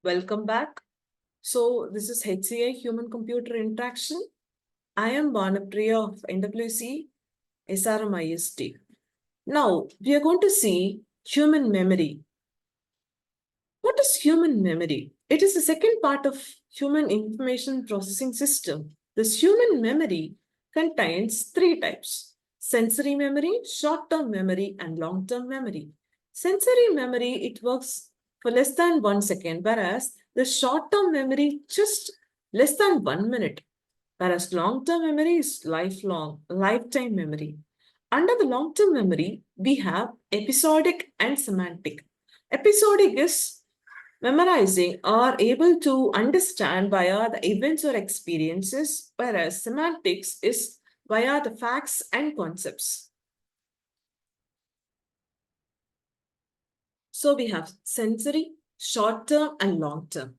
Welcome back. So, this is HCI Human Computer Interaction. I am Banapriya of NWC SRMIST. Now, we are going to see human memory. What is human memory? It is the second part of human information processing system. This human memory contains three types: sensory memory, short-term memory, and long-term memory. Sensory memory, it works for less than 1 second, whereas the short-term memory just less than 1 minute, whereas long-term memory is lifelong, lifetime memory. Under the long-term memory, we have episodic and semantic. Episodic is memorizing or able to understand via the events or experiences, whereas semantics is via the facts and concepts. So we have sensory, short term, and long term.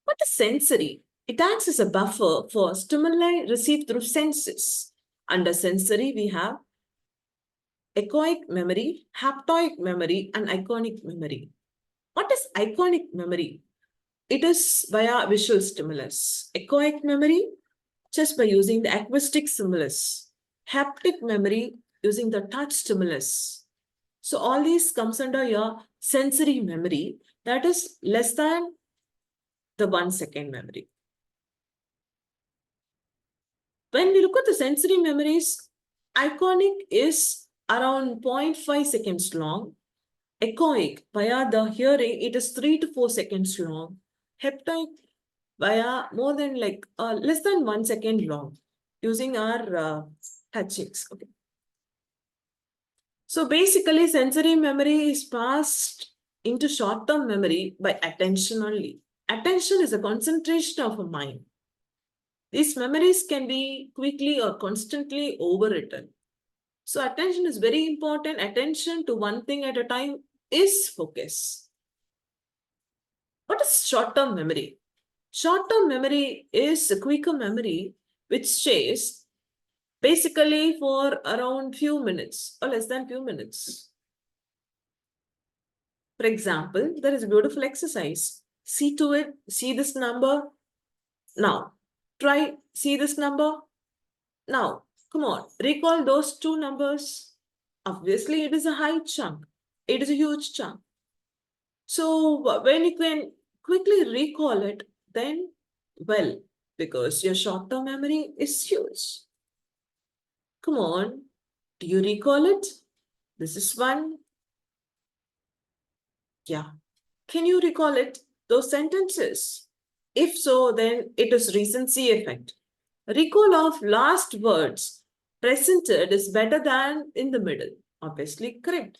What is sensory? It acts as a buffer for stimuli received through senses. Under sensory, we have echoic memory, haptoic memory, and iconic memory. What is iconic memory? It is via visual stimulus. Echoic memory, just by using the acoustic stimulus. Haptic memory, using the touch stimulus. So all these comes under your sensory memory, that is less than the 1 second memory. When we look at the sensory memories, iconic is around 0.5 seconds long. Echoic, via the hearing, it is 3 to 4 seconds long. Haptic, via more than less than 1 second long, using our touchings. Okay. So basically, sensory memory is passed into short-term memory by attention only. Attention is a concentration of a mind. These memories can be quickly or constantly overwritten. So attention is very important. Attention to one thing at a time is focus. What is short-term memory? Short-term memory is a quicker memory which stays basically for around few minutes or less than few minutes. For example, there is a beautiful exercise. See to it, see this number. Now, try, see this number. Now, come on, recall those two numbers. Obviously, it is a high chunk. It is a huge chunk. So when you can quickly recall it, then well, because your short-term memory is huge. Come on, do you recall it? This is one. Yeah. Can you recall it? Those sentences? If so, then it is recency effect. Recall of last words presented is better than in the middle. Obviously correct.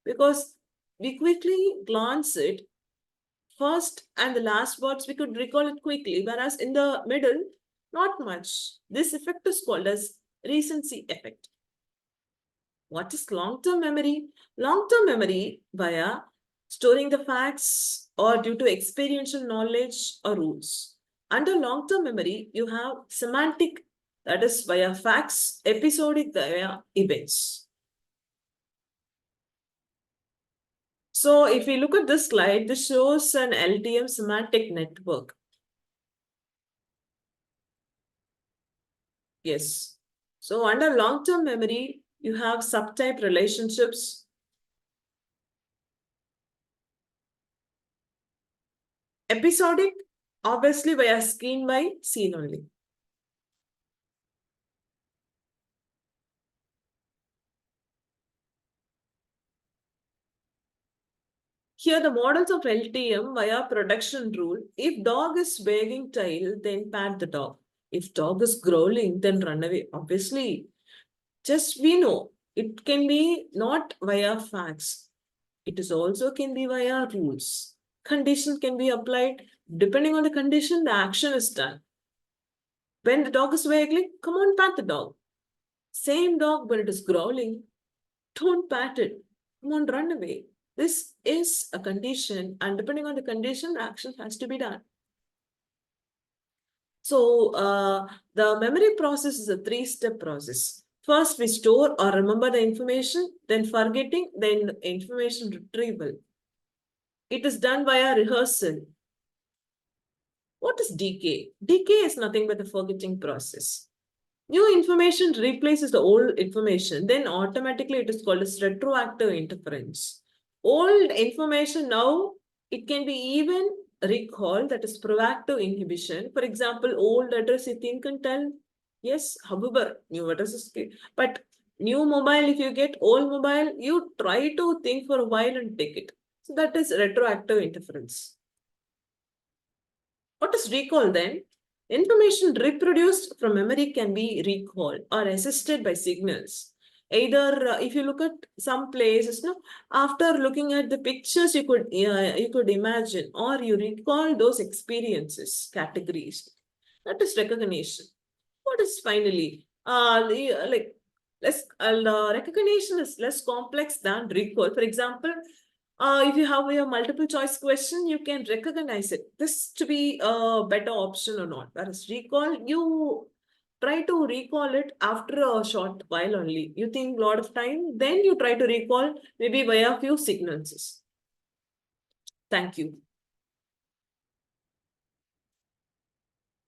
Because we quickly glance it, first and the last words we could recall it quickly, whereas in the middle, not much. This effect is called as recency effect. What is long-term memory? Long-term memory via storing the facts or due to experiential knowledge or rules. Under long-term memory, you have semantic, that is via facts, episodic via events. So if we look at this slide, this shows an LTM semantic network. Yes. So under long-term memory, you have subtype relationships. Episodic, obviously via scene by scene only. Here the models of LTM via production rule. If dog is wagging tail, then pat the dog. If dog is growling, then run away. Obviously, just we know it can be not via facts. It is also can be via rules. Condition can be applied. Depending on the condition, the action is done. When the dog is waggling, come on, pat the dog. Same dog, when it is growling, don't pat it. Come on, run away. This is a condition, and depending on the condition, action has to be done. So the memory process is a three-step process. First, we store or remember the information, then forgetting, then information retrieval. It is done via rehearsal. What is decay? Decay is nothing but the forgetting process. New information replaces the old information, then automatically it is called as retroactive interference. Old information now, it can be even recalled, that is proactive inhibition. For example, old address you think and tell, yes, however, new address is good. But new mobile, if you get old mobile, you try to think for a while and take it. So that is retroactive interference. What is recall then? Information reproduced from memory can be recalled or assisted by signals. Either if you look at some places, no, after looking at the pictures, you could imagine or you recall those experiences, categories. That is recognition. What is finally like recognition is less complex than recall. For example, if you have a multiple choice question, you can recognize it. This to be a better option or not. Whereas recall, you try to recall it after a short while only. You think a lot of time, then you try to recall maybe via few signals. Thank you.